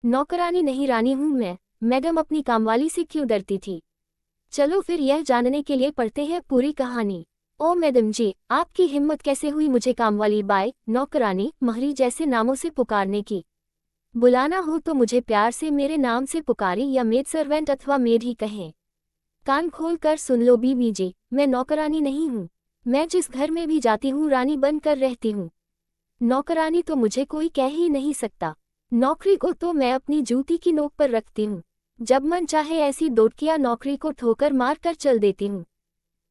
नौकरानी नहीं रानी हूँ मैं। मैडम अपनी कामवाली से क्यों डरती थी? चलो फिर यह जानने के लिए पढ़ते हैं पूरी कहानी। ओ मैडम जी, आपकी हिम्मत कैसे हुई मुझे कामवाली, बाय, नौकरानी, महरी जैसे नामों से पुकारने की? बुलाना हो तो मुझे प्यार से मेरे नाम से पुकारी या मेड सर्वेंट अथवा मेड ही कहें। कान खोल कर सुन लो बीवी जी, मैं नौकरानी नहीं हूँ। मैं जिस घर में भी जाती हूँ रानी बनकर रहती हूँ। नौकरानी तो मुझे कोई कह ही नहीं सकता। नौकरी को तो मैं अपनी जूती की नोक पर रखती हूँ। जब मन चाहे ऐसी दोटकिया नौकरी को ठोकर मार कर चल देती हूँ।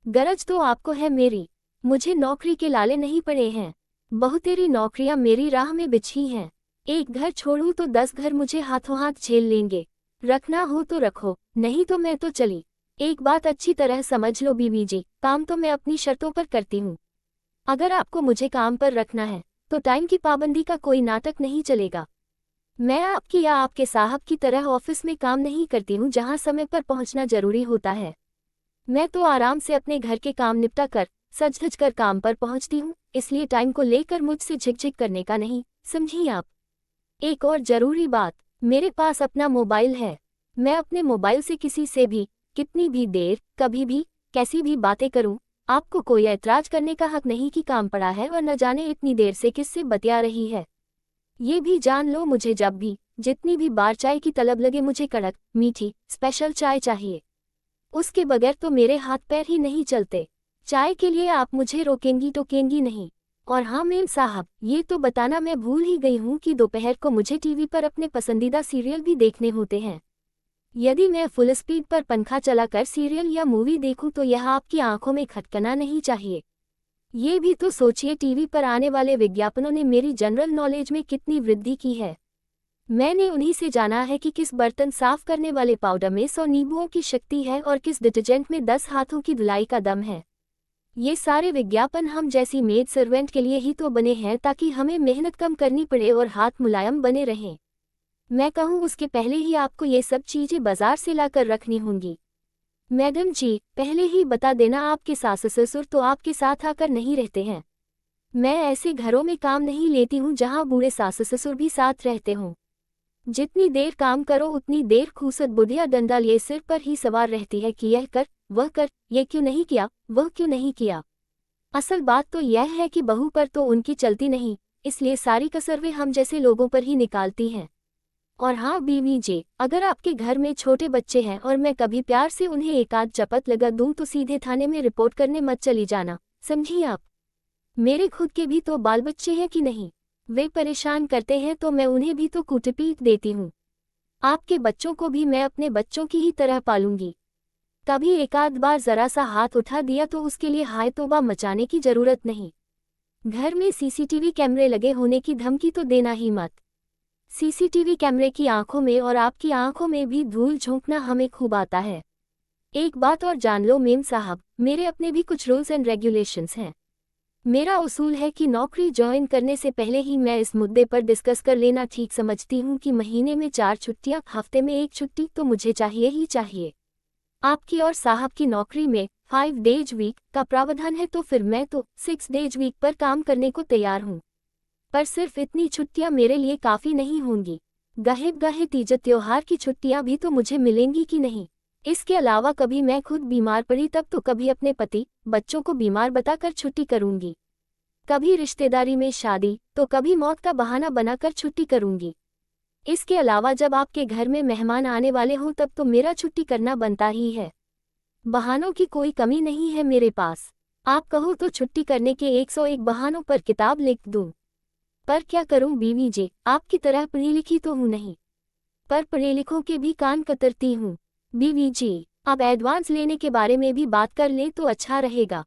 गरज तो आपको है मेरी, मुझे नौकरी के लाले नहीं पड़े हैं। बहुतेरी नौकरियां मेरी राह में बिछी हैं। एक घर छोड़ूं तो 10 घर मुझे हाथों हाथ झेल लेंगे। रखना हो तो रखो, नहीं तो मैं तो चली। एक बात अच्छी तरह समझ लो बीवी जी, काम तो मैं अपनी शर्तों पर करती हूँ। अगर आपको मुझे काम पर रखना है तो टाइम की पाबंदी का कोई नाटक नहीं चलेगा। मैं आपकी या आपके साहब की तरह ऑफिस में काम नहीं करती हूँ जहाँ समय पर पहुँचना जरूरी होता है। मैं तो आराम से अपने घर के काम निपटा कर सज धज कर काम पर पहुँचती हूँ, इसलिए टाइम को लेकर मुझसे झिकझिक करने का नहीं, समझी आप? एक और जरूरी बात, मेरे पास अपना मोबाइल है। मैं अपने मोबाइल से किसी से भी कितनी भी देर कभी भी कैसी भी बातें करूं, आपको कोई ऐतराज करने का हक नहीं कि काम पड़ा है और न जाने इतनी देर से किससे बतिया रही है। ये भी जान लो मुझे जब भी जितनी भी बार चाय की तलब लगे मुझे कड़क मीठी स्पेशल चाय चाहिए। उसके बगैर तो मेरे हाथ पैर ही नहीं चलते। चाय के लिए आप मुझे रोकेंगी टोकेंगी नहीं। और हाँ मेम साहब, ये तो बताना मैं भूल ही गई हूँ कि दोपहर को मुझे टीवी पर अपने पसंदीदा सीरियल भी देखने होते हैं। यदि मैं फुल स्पीड पर पंखा चलाकर सीरियल या मूवी देखूं तो यह आपकी आंखों में खटकना नहीं चाहिए। ये भी तो सोचिए टीवी पर आने वाले विज्ञापनों ने मेरी जनरल नॉलेज में कितनी वृद्धि की है। मैंने उन्हीं से जाना है कि किस बर्तन साफ करने वाले पाउडर में 100 नींबुओं की शक्ति है और किस डिटर्जेंट में 10 हाथों की धुलाई का दम है। ये सारे विज्ञापन हम जैसी मेड सर्वेंट के लिए ही तो बने हैं ताकि हमें मेहनत कम करनी पड़े और हाथ मुलायम बने रहें। मैं कहूँ उसके पहले ही आपको ये सब चीज़ें बाजार से लाकर रखनी होंगी। मैडम जी, पहले ही बता देना आपके सास ससुर तो आपके साथ आकर नहीं रहते हैं। मैं ऐसे घरों में काम नहीं लेती हूँ जहाँ बूढ़े सास ससुर भी साथ रहते हों। जितनी देर काम करो उतनी देर खूसत बुढ़िया डंडा लिए सिर पर ही सवार रहती है कि यह कर, वह कर, ये क्यों नहीं किया, वह क्यों नहीं किया। असल बात तो यह है कि बहू पर तो उनकी चलती नहीं, इसलिए सारी कसरवें हम जैसे लोगों पर ही निकालती हैं। और हाँ बीवी जी, अगर आपके घर में छोटे बच्चे हैं और मैं कभी प्यार से उन्हें एक आध चपत लगा दूं तो सीधे थाने में रिपोर्ट करने मत चली जाना, समझी आप? मेरे खुद के भी तो बाल बच्चे हैं कि नहीं? वे परेशान करते हैं तो मैं उन्हें भी तो कूटपीट देती हूँ। आपके बच्चों को भी मैं अपने बच्चों की ही तरह पालूंगी। कभी एक आध बार जरा सा हाथ उठा दिया तो उसके लिए हाय तौबा मचाने की जरूरत नहीं। घर में सीसीटीवी कैमरे लगे होने की धमकी तो देना ही मत। सीसीटीवी कैमरे की आंखों में और आपकी आंखों में भी धूल झोंकना हमें खूब आता है। एक बात और जान लो मेम साहब, मेरे अपने भी कुछ रूल्स एंड रेगुलेशंस हैं। मेरा उसूल है कि नौकरी ज्वाइन करने से पहले ही मैं इस मुद्दे पर डिस्कस कर लेना ठीक समझती हूँ कि महीने में 4 छुट्टियाँ, हफ्ते में 1 छुट्टी तो मुझे चाहिए ही चाहिए। आपकी और साहब की नौकरी में 5 डेज वीक का प्रावधान है तो फिर मैं तो 6 डेज वीक पर काम करने को तैयार हूँ। पर सिर्फ इतनी छुट्टियाँ मेरे लिए काफ़ी नहीं होंगी। गहे गहे तीज त्योहार की छुट्टियाँ भी तो मुझे मिलेंगी कि नहीं। इसके अलावा कभी मैं खुद बीमार पड़ी तब तो कभी अपने पति बच्चों को बीमार बताकर छुट्टी करूंगी। कभी रिश्तेदारी में शादी तो कभी मौत का बहाना बनाकर छुट्टी करूंगी। इसके अलावा जब आपके घर में मेहमान आने वाले हों तब तो मेरा छुट्टी करना बनता ही है। बहानों की कोई कमी नहीं है मेरे पास। आप कहो तो छुट्टी करने के 101 बहानों पर किताब लिख दूं। पर क्या करूं बीवी जी, आपकी तरह पढ़ी लिखी तो हूं नहीं, पर पढ़े लिखों के भी कान कतरती हूं। बीवी जी, अब एडवांस लेने के बारे में भी बात कर लें तो अच्छा रहेगा।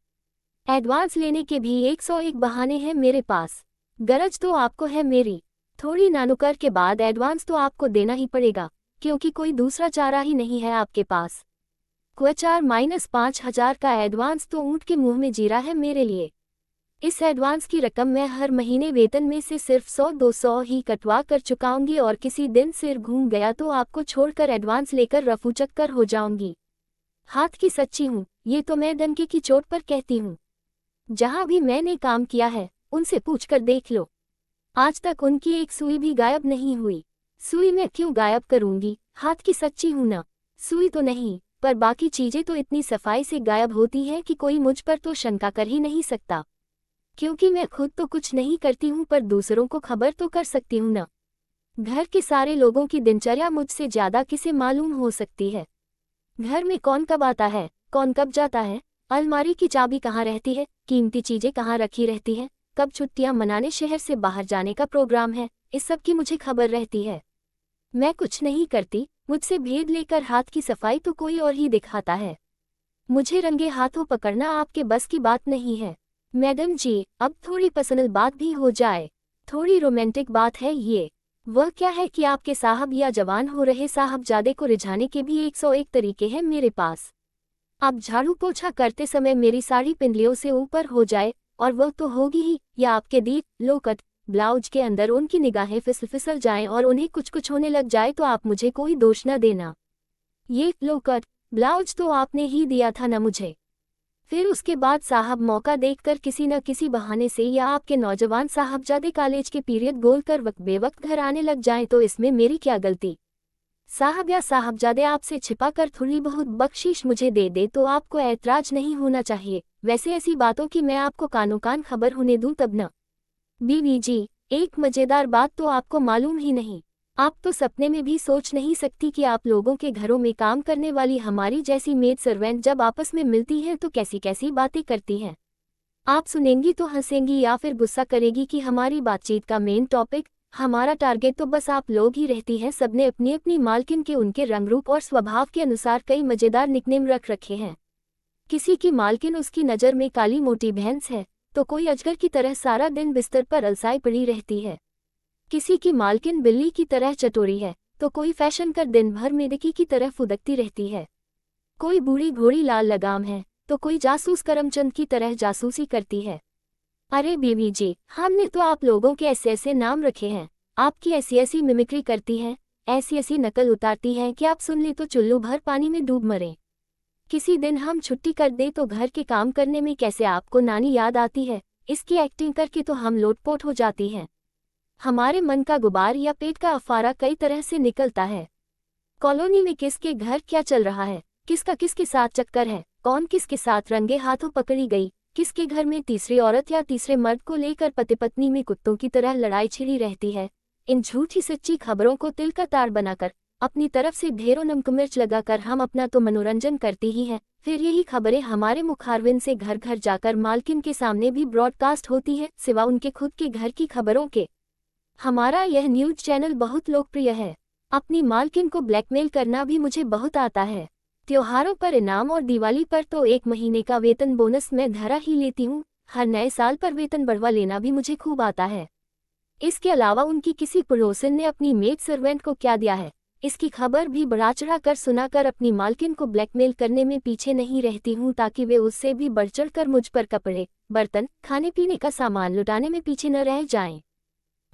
एडवांस लेने के भी 101 बहाने हैं मेरे पास। गरज तो आपको है मेरी, थोड़ी नानुकर के बाद एडवांस तो आपको देना ही पड़ेगा, क्योंकि कोई दूसरा चारा ही नहीं है आपके पास। क्वचार -5,000 का एडवांस तो ऊँट के मुंह में जीरा है मेरे लिए। इस एडवांस की रकम मैं हर महीने वेतन में से सिर्फ 100-200 ही कटवा कर चुकाऊंगी और किसी दिन सिर घूम गया तो आपको छोड़कर एडवांस लेकर रफू चक्कर हो जाऊंगी। हाथ की सच्ची हूँ, ये तो मैं डंके की चोट पर कहती हूँ। जहाँ भी मैंने काम किया है उनसे पूछकर देख लो, आज तक उनकी एक सुई भी गायब नहीं हुई। सुई मैं क्यों गायब करूंगी, हाथ की सच्ची हूं ना। सुई तो नहीं, पर बाकी चीजें तो इतनी सफाई से गायब होती हैं कि कोई मुझ पर तो शंका कर ही नहीं सकता। क्योंकि मैं खुद तो कुछ नहीं करती हूँ पर दूसरों को खबर तो कर सकती हूँ ना। घर के सारे लोगों की दिनचर्या मुझसे ज्यादा किसे मालूम हो सकती है। घर में कौन कब आता है, कौन कब जाता है, अलमारी की चाबी कहाँ रहती है, कीमती चीजें कहाँ रखी रहती हैं, कब छुट्टियां मनाने शहर से बाहर जाने का प्रोग्राम है, इस सब की मुझे खबर रहती है। मैं कुछ नहीं करती, मुझसे भेद लेकर हाथ की सफाई तो कोई और ही दिखाता है। मुझे रंगे हाथों पकड़ना आपके बस की बात नहीं है। मैडम जी, अब थोड़ी पर्सनल बात भी हो जाए, थोड़ी रोमांटिक बात है ये। वह क्या है कि आपके साहब या जवान हो रहे साहबजादे को रिझाने के भी 101 तरीके हैं मेरे पास। आप झाड़ू पोछा करते समय मेरी साड़ी पिंडलियों से ऊपर हो जाए, और वह तो होगी ही, या आपके दीप लोकट ब्लाउज के अंदर उनकी निगाहें फिसल जाएं और उन्हें कुछ होने लग जाए तो आप मुझे कोई दोष न देना। ये लोकट ब्लाउज तो आपने ही दिया था न मुझे। फिर उसके बाद साहब मौका देखकर किसी न किसी बहाने से या आपके नौजवान साहबजादे कॉलेज के पीरियड गोल कर वक्त बेवक्त घर आने लग जाएं तो इसमें मेरी क्या गलती। साहब या साहबजादे आपसे छिपा कर थोड़ी बहुत बख्शीश मुझे दे दे तो आपको ऐतराज नहीं होना चाहिए। वैसे ऐसी बातों की मैं आपको कानो कान खबर होने दूं तब न। बीवी जी, एक मजेदार बात तो आपको मालूम ही नहीं। आप तो सपने में भी सोच नहीं सकती कि आप लोगों के घरों में काम करने वाली हमारी जैसी मेड सर्वेंट जब आपस में मिलती हैं तो कैसी कैसी बातें करती हैं। आप सुनेंगी तो हंसेंगी या फिर गुस्सा करेगी कि हमारी बातचीत का मेन टॉपिक, हमारा टारगेट तो बस आप लोग ही रहती हैं। सबने अपनी अपनी मालकिन के उनके रंग रूप और स्वभाव के अनुसार कई मजेदार निकनेम रख रखे हैं। किसी की मालकिन उसकी नज़र में काली मोटी भैंस है तो कोई अजगर की तरह सारा दिन बिस्तर पर अलसाई पड़ी रहती है। किसी की मालकिन बिल्ली की तरह चटोरी है तो कोई फैशन कर दिन भर मेढकी की तरह फुदकती रहती है। कोई बूढ़ी घोड़ी लाल लगाम है तो कोई जासूस करमचंद की तरह जासूसी करती है। अरे बीवी जी, हमने तो आप लोगों के ऐसे ऐसे नाम रखे हैं, आपकी ऐसी ऐसी मिमिक्री करती हैं, ऐसी ऐसी नकल उतारती हैं कि आप सुन ले तो चुल्लू भर पानी में डूब मरें। किसी दिन हम छुट्टी कर दें तो घर के काम करने में कैसे आपको नानी याद आती है, इसकी एक्टिंग करके तो हम लोटपोट हो जाती हैं। हमारे मन का गुबार या पेट का अफारा कई तरह से निकलता है। कॉलोनी में किसके घर क्या चल रहा है, किसका किसके साथ चक्कर है, कौन किसके साथ रंगे हाथों पकड़ी गई, किसके घर में तीसरी औरत या तीसरे मर्द को लेकर पति पत्नी में कुत्तों की तरह लड़ाई छिड़ी रहती है। इन झूठी सच्ची खबरों को तिल का तार बनाकर अपनी तरफ से ढेरों नमक मिर्च लगाकर हम अपना तो मनोरंजन करती ही हैं, फिर यही खबरें हमारे मुखारविन से घर घर जाकर मालकिन के सामने भी ब्रॉडकास्ट होती हैं। सिवा उनके खुद के घर की खबरों के हमारा यह न्यूज चैनल बहुत लोकप्रिय है। अपनी मालकिन को ब्लैकमेल करना भी मुझे बहुत आता है। त्योहारों पर इनाम और दिवाली पर तो 1 महीने का वेतन बोनस मैं धरा ही लेती हूँ। हर नए साल पर वेतन बढ़वा लेना भी मुझे खूब आता है। इसके अलावा उनकी किसी पड़ोसिन ने अपनी मेड सर्वेंट को क्या दिया है, इसकी खबर भी बढ़ा चढ़ा कर सुनाकर अपनी मालकिन को ब्लैकमेल करने में पीछे नहीं रहती हूँ ताकि वे उससे भी बढ़ चढ़ कर मुझ पर कपड़े, बर्तन, खाने पीने का सामान लुटाने में पीछे न रह जाएं।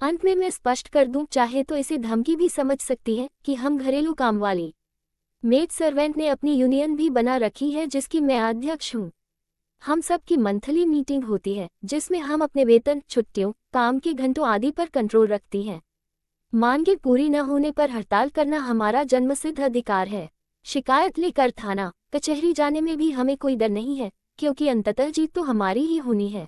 अंत में मैं स्पष्ट कर दूं, चाहे तो इसे धमकी भी समझ सकती है कि हम घरेलू काम वाली मेड सर्वेंट ने अपनी यूनियन भी बना रखी है जिसकी मैं अध्यक्ष हूँ। हम सब की मंथली मीटिंग होती है जिसमें हम अपने वेतन, छुट्टियों, काम के घंटों आदि पर कंट्रोल रखती हैं। मांगें पूरी न होने पर हड़ताल करना हमारा जन्मसिद्ध अधिकार है। शिकायत लेकर थाना कचहरी जाने में भी हमें कोई डर नहीं है क्योंकि अंततः जीत तो हमारी ही होनी है।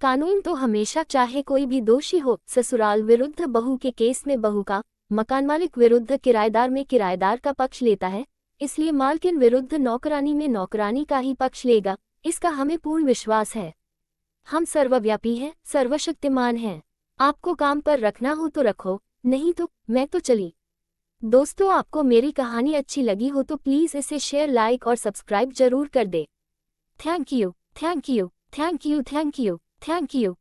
कानून तो हमेशा चाहे कोई भी दोषी हो, ससुराल विरुद्ध बहू के केस में बहू का, मकान मालिक विरुद्ध किराएदार में किराएदार का पक्ष लेता है, इसलिए मालकिन विरुद्ध नौकरानी में नौकरानी का ही पक्ष लेगा, इसका हमें पूर्ण विश्वास है। हम सर्वव्यापी हैं, सर्वशक्तिमान हैं। आपको काम पर रखना हो तो रखो, नहीं तो मैं तो चली। दोस्तों, आपको मेरी कहानी अच्छी लगी हो तो प्लीज़ इसे शेयर, लाइक और सब्सक्राइब जरूर कर दे। Thank you, thank you, thank you, thank you, thank you.